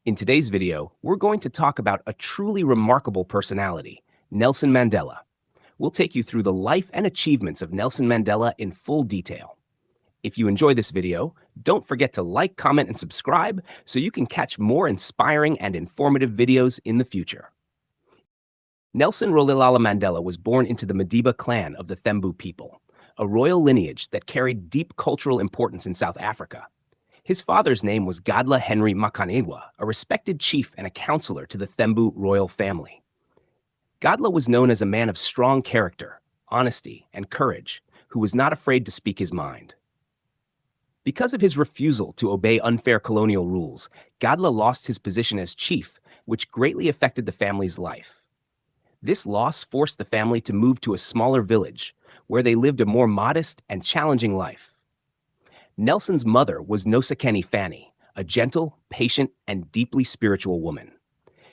In today's video, we're going to talk about a truly remarkable personality, Nelson Mandela. We'll take you through the life and achievements of Nelson Mandela in full detail. If you enjoy this video, don't forget to like, comment, and subscribe so you can catch more inspiring and informative videos in the future. Nelson Rolihlahla Mandela was born into the Madiba clan of the Thembu people, a royal lineage that carried deep cultural importance in South Africa. His father's name was Gadla Henry Makanelwa, a respected chief and a counselor to the Thembu royal family. Gadla was known as a man of strong character, honesty, and courage, who was not afraid to speak his mind. Because of his refusal to obey unfair colonial rules, Gadla lost his position as chief, which greatly affected the family's life. This loss forced the family to move to a smaller village, where they lived a more modest and challenging life. Nelson's mother was Nosekeni Fanny, a gentle, patient, and deeply spiritual woman.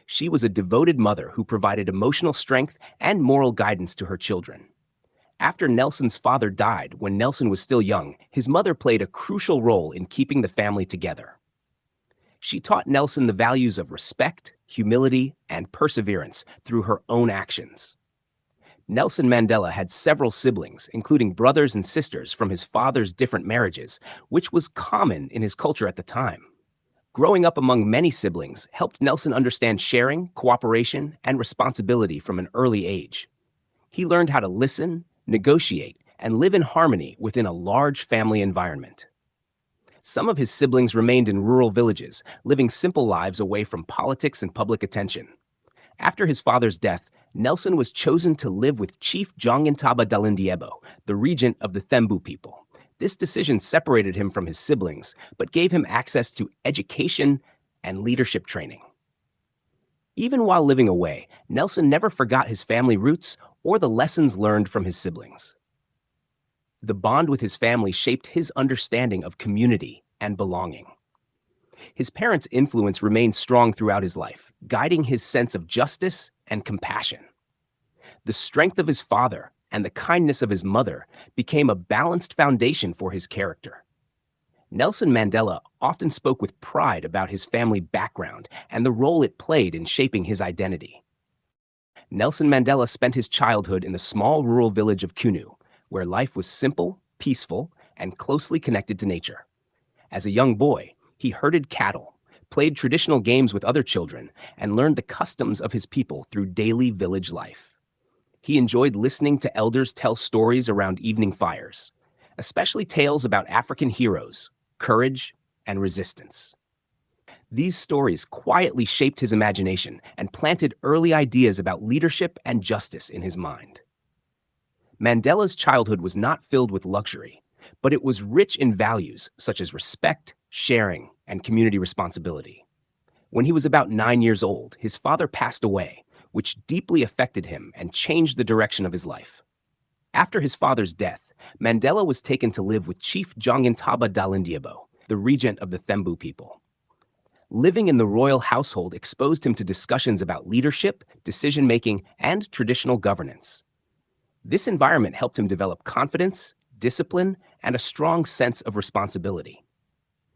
She was a devoted mother who provided emotional strength and moral guidance to her children. After Nelson's father died when Nelson was still young, his mother played a crucial role in keeping the family together. She taught Nelson the values of respect, humility, and perseverance through her own actions. Nelson Mandela had several siblings, including brothers and sisters from his father's different marriages, which was common in his culture at the time. Growing up among many siblings helped Nelson understand sharing, cooperation, and responsibility from an early age. He learned how to listen, negotiate, and live in harmony within a large family environment. Some of his siblings remained in rural villages, living simple lives away from politics and public attention. After his father's death, Nelson was chosen to live with Chief Jongintaba Dalindyebo, the regent of the Thembu people. This decision separated him from his siblings, but gave him access to education and leadership training. Even while living away, Nelson never forgot his family roots or the lessons learned from his siblings. The bond with his family shaped his understanding of community and belonging. His parents' influence remained strong throughout his life, guiding his sense of justice and compassion. The strength of his father and the kindness of his mother became a balanced foundation for his character. Nelson Mandela often spoke with pride about his family background and the role it played in shaping his identity. Nelson Mandela spent his childhood in the small rural village of Kunu, where life was simple, peaceful, and closely connected to nature. As a young boy, he herded cattle, played traditional games with other children, and learned the customs of his people through daily village life. He enjoyed listening to elders tell stories around evening fires, especially tales about African heroes, courage, and resistance. These stories quietly shaped his imagination and planted early ideas about leadership and justice in his mind. Mandela's childhood was not filled with luxury, but it was rich in values such as respect, sharing, and community responsibility. When he was about 9 years old, his father passed away, which deeply affected him and changed the direction of his life. After his father's death, Mandela was taken to live with Chief Jongintaba Dalindyebo, the regent of the Thembu people. Living in the royal household exposed him to discussions about leadership, decision-making, and traditional governance. This environment helped him develop confidence, discipline, and a strong sense of responsibility.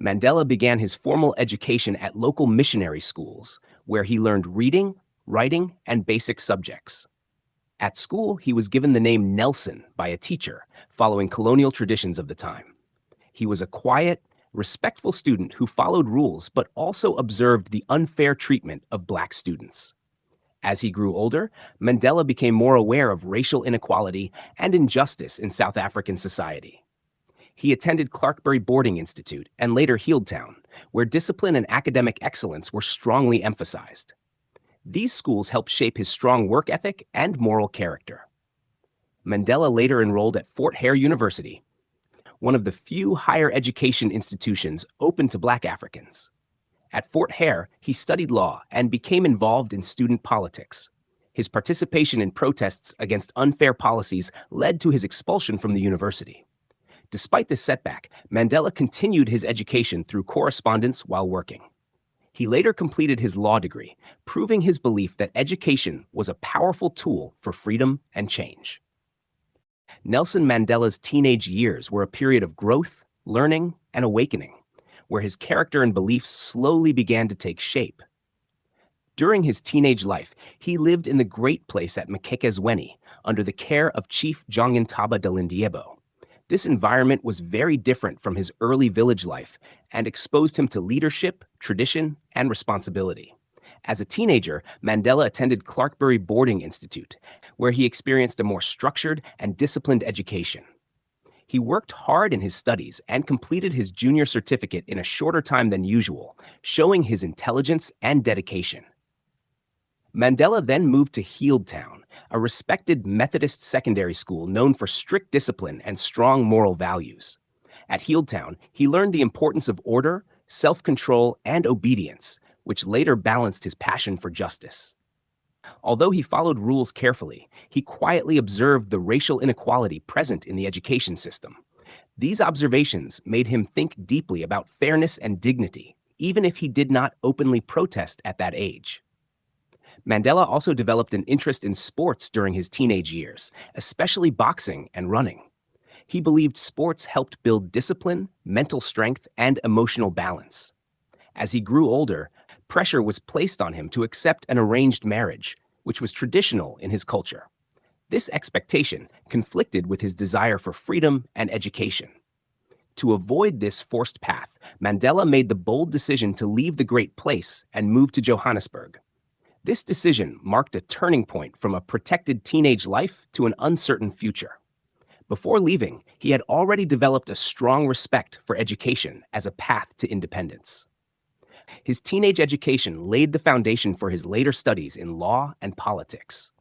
Mandela began his formal education at local missionary schools, where he learned reading, writing, and basic subjects. At school, he was given the name Nelson by a teacher, following colonial traditions of the time. He was a quiet, respectful student who followed rules but also observed the unfair treatment of Black students. As he grew older, Mandela became more aware of racial inequality and injustice in South African society. He attended Clarkbury Boarding Institute and later Healdtown, where discipline and academic excellence were strongly emphasized. These schools helped shape his strong work ethic and moral character. Mandela later enrolled at Fort Hare University, one of the few higher education institutions open to Black Africans. At Fort Hare, he studied law and became involved in student politics. His participation in protests against unfair policies led to his expulsion from the university. Despite this setback, Mandela continued his education through correspondence while working. He later completed his law degree, proving his belief that education was a powerful tool for freedom and change. Nelson Mandela's teenage years were a period of growth, learning, and awakening. where his character and beliefs slowly began to take shape. During his teenage life, he lived in the Great Place at Mkekezweni under the care of Chief Jongintaba Dalindiebo. This environment was very different from his early village life and exposed him to leadership, tradition, and responsibility. As a teenager, Mandela attended Clarkbury Boarding Institute, where he experienced a more structured and disciplined education. He worked hard in his studies and completed his junior certificate in a shorter time than usual, showing his intelligence and dedication. Mandela then moved to Healdtown, a respected Methodist secondary school known for strict discipline and strong moral values. At Healdtown, he learned the importance of order, self-control, and obedience, which later balanced his passion for justice. Although he followed rules carefully, he quietly observed the racial inequality present in the education system. These observations made him think deeply about fairness and dignity, even if he did not openly protest at that age. Mandela also developed an interest in sports during his teenage years, especially boxing and running. He believed sports helped build discipline, mental strength, and emotional balance. As he grew older, pressure was placed on him to accept an arranged marriage, which was traditional in his culture. This expectation conflicted with his desire for freedom and education. To avoid this forced path, Mandela made the bold decision to leave the Great Place and move to Johannesburg. This decision marked a turning point from a protected teenage life to an uncertain future. Before leaving, he had already developed a strong respect for education as a path to independence. His teenage education laid the foundation for his later studies in law and politics.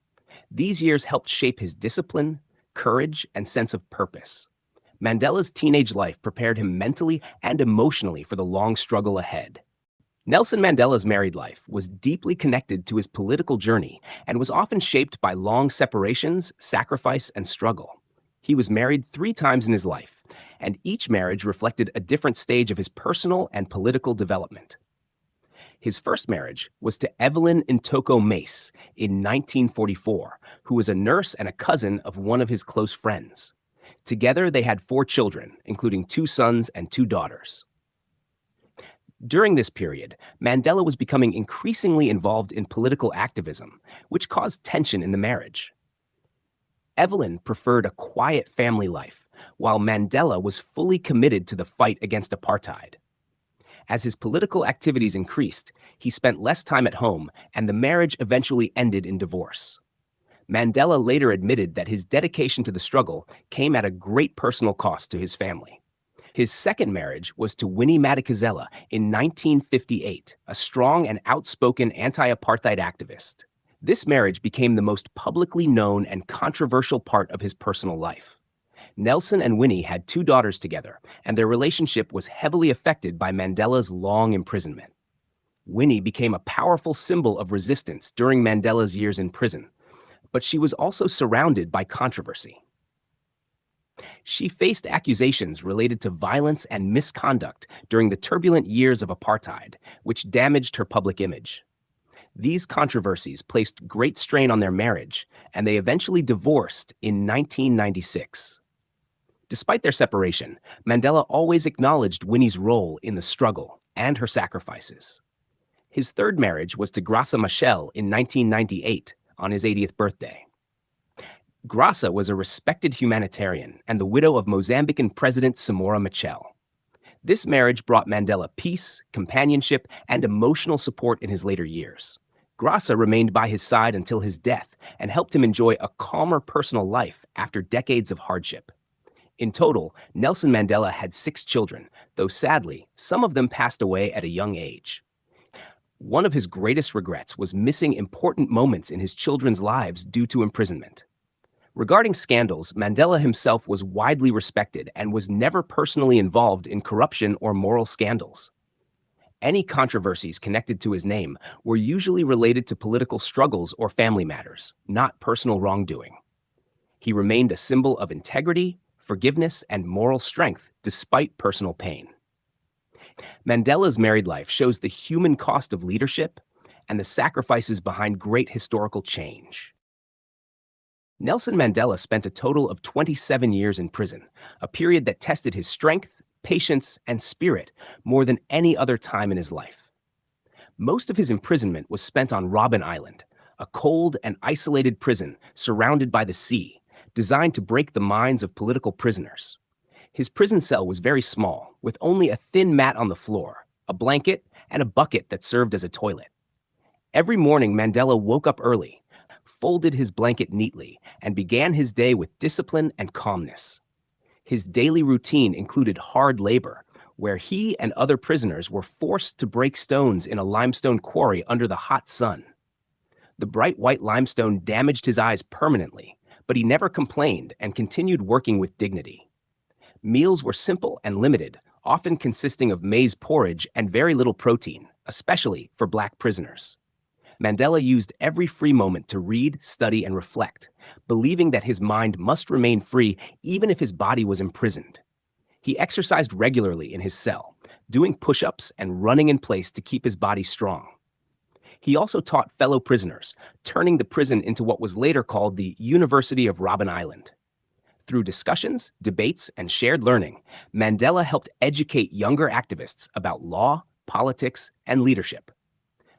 These years helped shape his discipline, courage, and sense of purpose. Mandela's teenage life prepared him mentally and emotionally for the long struggle ahead. Nelson Mandela's married life was deeply connected to his political journey and was often shaped by long separations, sacrifice, and struggle. He was married 3 times in his life, and each marriage reflected a different stage of his personal and political development. His first marriage was to Evelyn Ntoko Mace in 1944, who was a nurse and a cousin of one of his close friends. Together, they had 4 children, including 2 sons and 2 daughters. During this period, Mandela was becoming increasingly involved in political activism, which caused tension in the marriage. Evelyn preferred a quiet family life, while Mandela was fully committed to the fight against apartheid. As his political activities increased, he spent less time at home, and the marriage eventually ended in divorce. Mandela later admitted that his dedication to the struggle came at a great personal cost to his family. His second marriage was to Winnie Madikizela in 1958, a strong and outspoken anti-apartheid activist. This marriage became the most publicly known and controversial part of his personal life. Nelson and Winnie had 2 daughters together, and their relationship was heavily affected by Mandela's long imprisonment. Winnie became a powerful symbol of resistance during Mandela's years in prison, but she was also surrounded by controversy. She faced accusations related to violence and misconduct during the turbulent years of apartheid, which damaged her public image. These controversies placed great strain on their marriage, and they eventually divorced in 1996. Despite their separation, Mandela always acknowledged Winnie's role in the struggle and her sacrifices. His third marriage was to Graça Machel in 1998, on his 80th birthday. Graça was a respected humanitarian and the widow of Mozambican President Samora Machel. This marriage brought Mandela peace, companionship, and emotional support in his later years. Graça remained by his side until his death and helped him enjoy a calmer personal life after decades of hardship. In total, Nelson Mandela had 6 children, though sadly, some of them passed away at a young age. One of his greatest regrets was missing important moments in his children's lives due to imprisonment. Regarding scandals, Mandela himself was widely respected and was never personally involved in corruption or moral scandals. Any controversies connected to his name were usually related to political struggles or family matters, not personal wrongdoing. He remained a symbol of integrity, forgiveness, and moral strength despite personal pain. Mandela's married life shows the human cost of leadership and the sacrifices behind great historical change. Nelson Mandela spent a total of 27 years in prison, a period that tested his strength, patience, and spirit more than any other time in his life. Most of his imprisonment was spent on Robben Island, a cold and isolated prison surrounded by the sea, designed to break the minds of political prisoners. His prison cell was very small, with only a thin mat on the floor, a blanket, and a bucket that served as a toilet. Every morning, Mandela woke up early, folded his blanket neatly, and began his day with discipline and calmness. His daily routine included hard labor, where he and other prisoners were forced to break stones in a limestone quarry under the hot sun. The bright white limestone damaged his eyes permanently, but he never complained and continued working with dignity. Meals were simple and limited, often consisting of maize porridge and very little protein, especially for black prisoners. Mandela used every free moment to read, study, and reflect, believing that his mind must remain free even if his body was imprisoned. He exercised regularly in his cell, doing push-ups and running in place to keep his body strong. He also taught fellow prisoners, turning the prison into what was later called the University of Robben Island. Through discussions, debates, and shared learning, Mandela helped educate younger activists about law, politics, and leadership.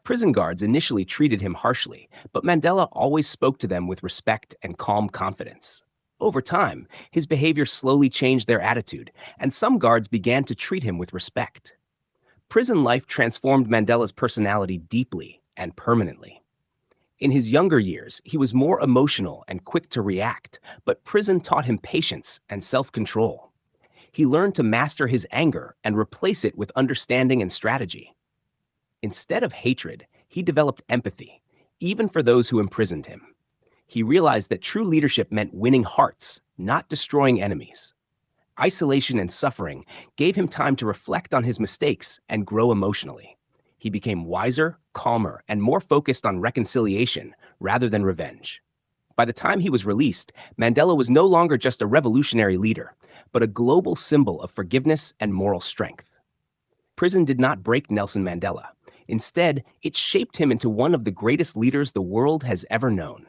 Prison guards initially treated him harshly, but Mandela always spoke to them with respect and calm confidence. Over time, his behavior slowly changed their attitude, and some guards began to treat him with respect. Prison life transformed Mandela's personality deeply and permanently. In his younger years, he was more emotional and quick to react, but prison taught him patience and self-control. He learned to master his anger and replace it with understanding and strategy. Instead of hatred, he developed empathy, even for those who imprisoned him. He realized that true leadership meant winning hearts, not destroying enemies. Isolation and suffering gave him time to reflect on his mistakes and grow emotionally. He became wiser, calmer, and more focused on reconciliation rather than revenge. By the time he was released, Mandela was no longer just a revolutionary leader, but a global symbol of forgiveness and moral strength. Prison did not break Nelson Mandela. Instead, it shaped him into one of the greatest leaders the world has ever known.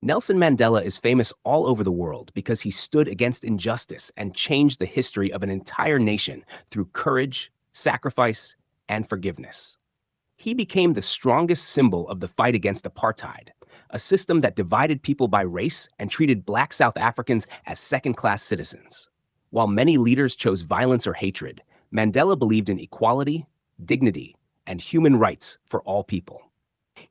Nelson Mandela is famous all over the world because he stood against injustice and changed the history of an entire nation through courage, sacrifice, and forgiveness. He became the strongest symbol of the fight against apartheid, a system that divided people by race and treated Black South Africans as second-class citizens. While many leaders chose violence or hatred, Mandela believed in equality, dignity, and human rights for all people.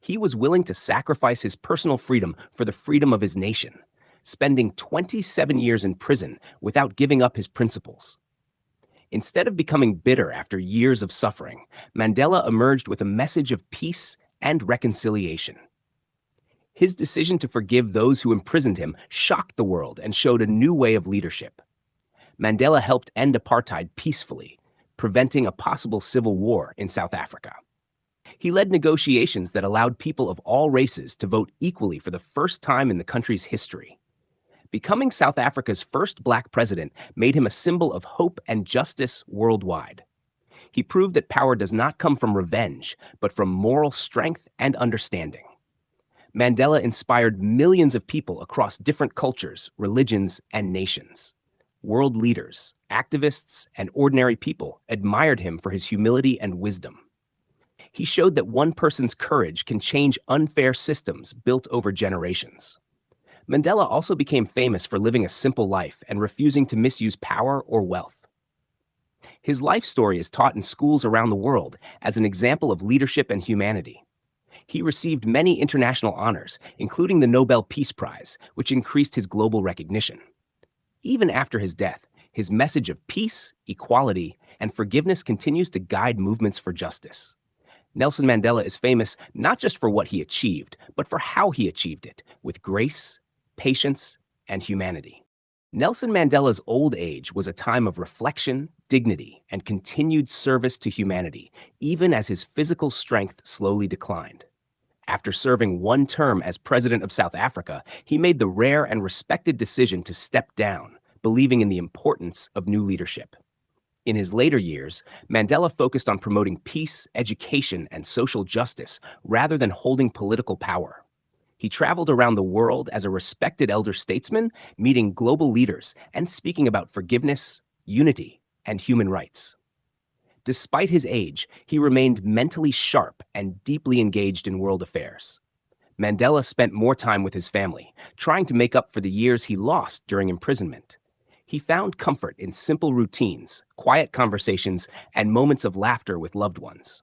He was willing to sacrifice his personal freedom for the freedom of his nation, spending 27 years in prison without giving up his principles. Instead of becoming bitter after years of suffering, Mandela emerged with a message of peace and reconciliation. His decision to forgive those who imprisoned him shocked the world and showed a new way of leadership. Mandela helped end apartheid peacefully, preventing a possible civil war in South Africa. He led negotiations that allowed people of all races to vote equally for the first time in the country's history. Becoming South Africa's first Black president made him a symbol of hope and justice worldwide. He proved that power does not come from revenge, but from moral strength and understanding. Mandela inspired millions of people across different cultures, religions, and nations. World leaders, activists, and ordinary people admired him for his humility and wisdom. He showed that one person's courage can change unfair systems built over generations. Mandela also became famous for living a simple life and refusing to misuse power or wealth. His life story is taught in schools around the world as an example of leadership and humanity. He received many international honors, including the Nobel Peace Prize, which increased his global recognition. Even after his death, his message of peace, equality, and forgiveness continues to guide movements for justice. Nelson Mandela is famous not just for what he achieved, but for how he achieved it, with grace, patience, and humanity. Nelson Mandela's old age was a time of reflection, dignity, and continued service to humanity, even as his physical strength slowly declined. After serving one term as president of South Africa, he made the rare and respected decision to step down, believing in the importance of new leadership. In his later years, Mandela focused on promoting peace, education, and social justice rather than holding political power. He traveled around the world as a respected elder statesman, meeting global leaders and speaking about forgiveness, unity, and human rights. Despite his age, he remained mentally sharp and deeply engaged in world affairs. Mandela spent more time with his family, trying to make up for the years he lost during imprisonment. He found comfort in simple routines, quiet conversations, and moments of laughter with loved ones.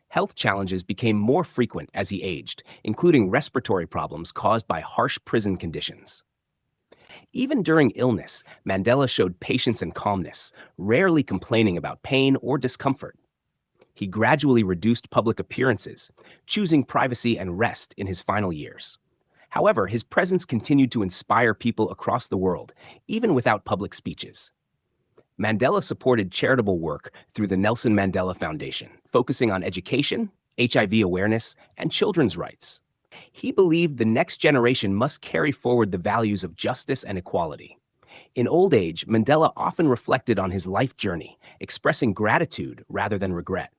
Health challenges became more frequent as he aged, including respiratory problems caused by harsh prison conditions. Even during illness, Mandela showed patience and calmness, rarely complaining about pain or discomfort. He gradually reduced public appearances, choosing privacy and rest in his final years. However, his presence continued to inspire people across the world, even without public speeches. Mandela supported charitable work through the Nelson Mandela Foundation, focusing on education, HIV awareness, and children's rights. He believed the next generation must carry forward the values of justice and equality. In old age, Mandela often reflected on his life journey, expressing gratitude rather than regret.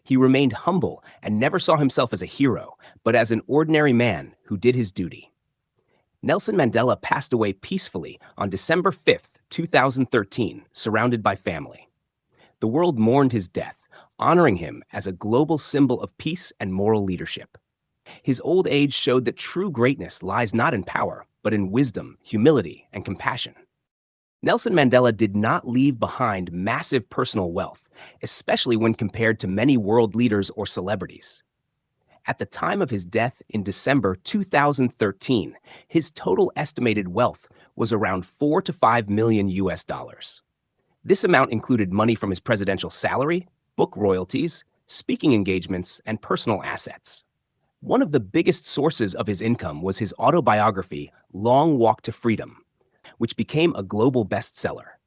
He remained humble and never saw himself as a hero, but as an ordinary man who did his duty. Nelson Mandela passed away peacefully on December 5, 2013, surrounded by family. The world mourned his death, honoring him as a global symbol of peace and moral leadership. His old age showed that true greatness lies not in power, but in wisdom, humility, and compassion. Nelson Mandela did not leave behind massive personal wealth, especially when compared to many world leaders or celebrities. At the time of his death in December 2013, his total estimated wealth was around 4 to 5 million US dollars. This amount included money from his presidential salary, book royalties, speaking engagements, and personal assets. One of the biggest sources of his income was his autobiography, Long Walk to Freedom, which became a global bestseller.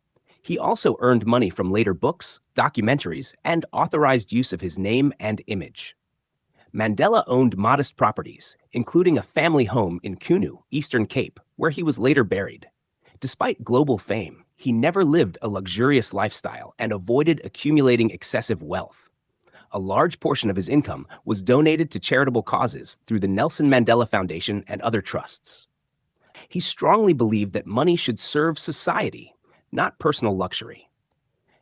He also earned money from later books, documentaries, and authorized use of his name and image. Mandela owned modest properties, including a family home in Kunu, Eastern Cape, where he was later buried. Despite global fame, he never lived a luxurious lifestyle and avoided accumulating excessive wealth. A large portion of his income was donated to charitable causes through the Nelson Mandela Foundation and other trusts. He strongly believed that money should serve society, not personal luxury.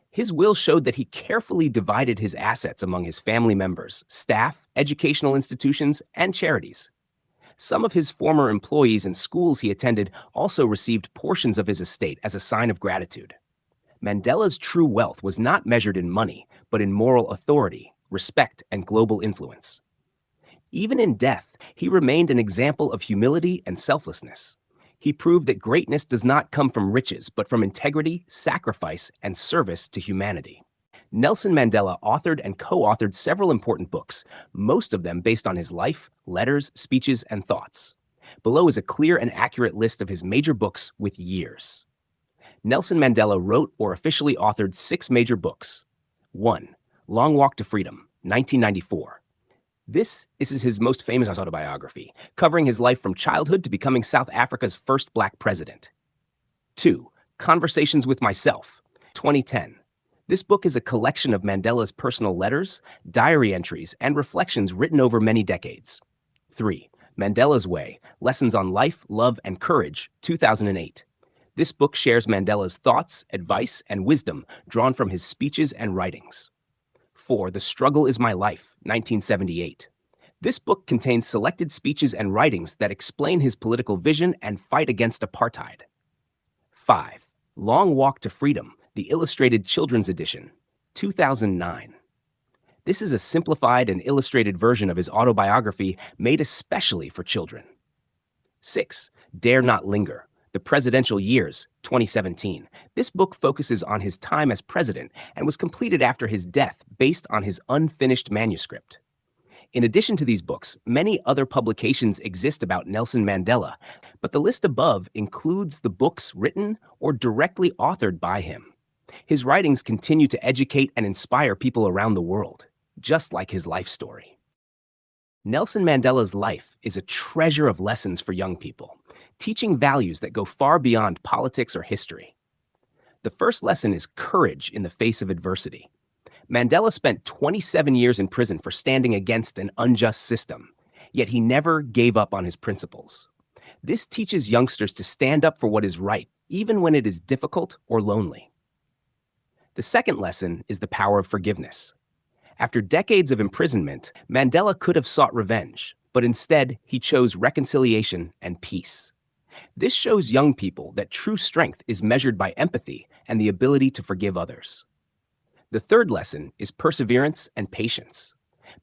His will showed that he carefully divided his assets among his family members, staff, educational institutions, and charities. Some of his former employees and schools he attended also received portions of his estate as a sign of gratitude. Mandela's true wealth was not measured in money, but in moral authority, respect, and global influence. Even in death, he remained an example of humility and selflessness. He proved that greatness does not come from riches, but from integrity, sacrifice, and service to humanity. Nelson Mandela authored and co-authored several important books, most of them based on his life, letters, speeches, and thoughts. Below is a clear and accurate list of his major books with years. Nelson Mandela wrote or officially authored 6 major books. 1. Long Walk to Freedom, 1994. This is his most famous autobiography, covering his life from childhood to becoming South Africa's first black president. 2. Conversations with Myself, 2010. This book is a collection of Mandela's personal letters, diary entries, and reflections written over many decades. 3. Mandela's Way, Lessons on Life, Love, and Courage, 2008. This book shares Mandela's thoughts, advice, and wisdom drawn from his speeches and writings. 4. The Struggle is My Life, 1978. This book contains selected speeches and writings that explain his political vision and fight against apartheid. 5. Long Walk to Freedom, the Illustrated Children's Edition, 2009. This is a simplified and illustrated version of his autobiography made especially for children. 6. Dare Not Linger, The Presidential Years, 2017. This book focuses on his time as president and was completed after his death based on his unfinished manuscript. In addition to these books, many other publications exist about Nelson Mandela, but the list above includes the books written or directly authored by him. His writings continue to educate and inspire people around the world, just like his life story. Nelson Mandela's life is a treasure of lessons for young people, teaching values that go far beyond politics or history. The first lesson is courage in the face of adversity. Mandela spent 27 years in prison for standing against an unjust system, yet he never gave up on his principles. This teaches youngsters to stand up for what is right, even when it is difficult or lonely. The second lesson is the power of forgiveness. After decades of imprisonment, Mandela could have sought revenge, but instead he chose reconciliation and peace. This shows young people that true strength is measured by empathy and the ability to forgive others. The third lesson is perseverance and patience.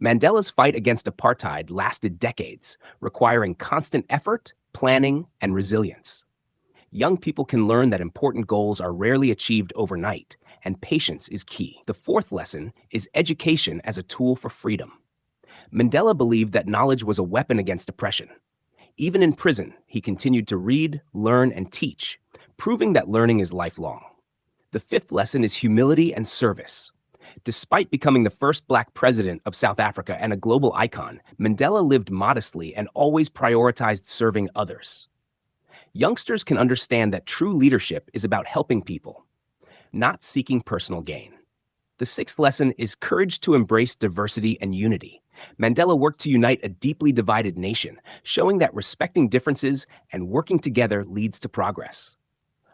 Mandela's fight against apartheid lasted decades, requiring constant effort, planning, and resilience. Young people can learn that important goals are rarely achieved overnight, and patience is key. The fourth lesson is education as a tool for freedom. Mandela believed that knowledge was a weapon against oppression. Even in prison, he continued to read, learn, and teach, proving that learning is lifelong. The fifth lesson is humility and service. Despite becoming the first Black president of South Africa and a global icon, Mandela lived modestly and always prioritized serving others. Youngsters can understand that true leadership is about helping people, not seeking personal gain. The sixth lesson is courage to embrace diversity and unity. Mandela worked to unite a deeply divided nation, showing that respecting differences and working together leads to progress.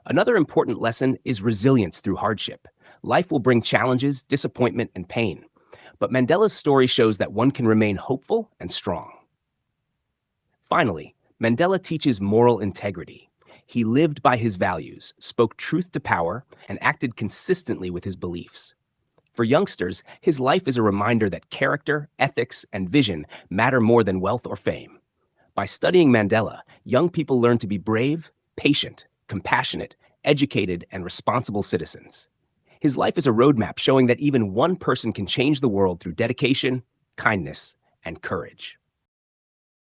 Another important lesson is resilience through hardship. Life will bring challenges, disappointment, and pain. But Mandela's story shows that one can remain hopeful and strong. Finally, Mandela teaches moral integrity. He lived by his values, spoke truth to power, and acted consistently with his beliefs. For youngsters, his life is a reminder that character, ethics, and vision matter more than wealth or fame. By studying Mandela, young people learn to be brave, patient, compassionate, educated, and responsible citizens. His life is a roadmap showing that even one person can change the world through dedication, kindness, and courage.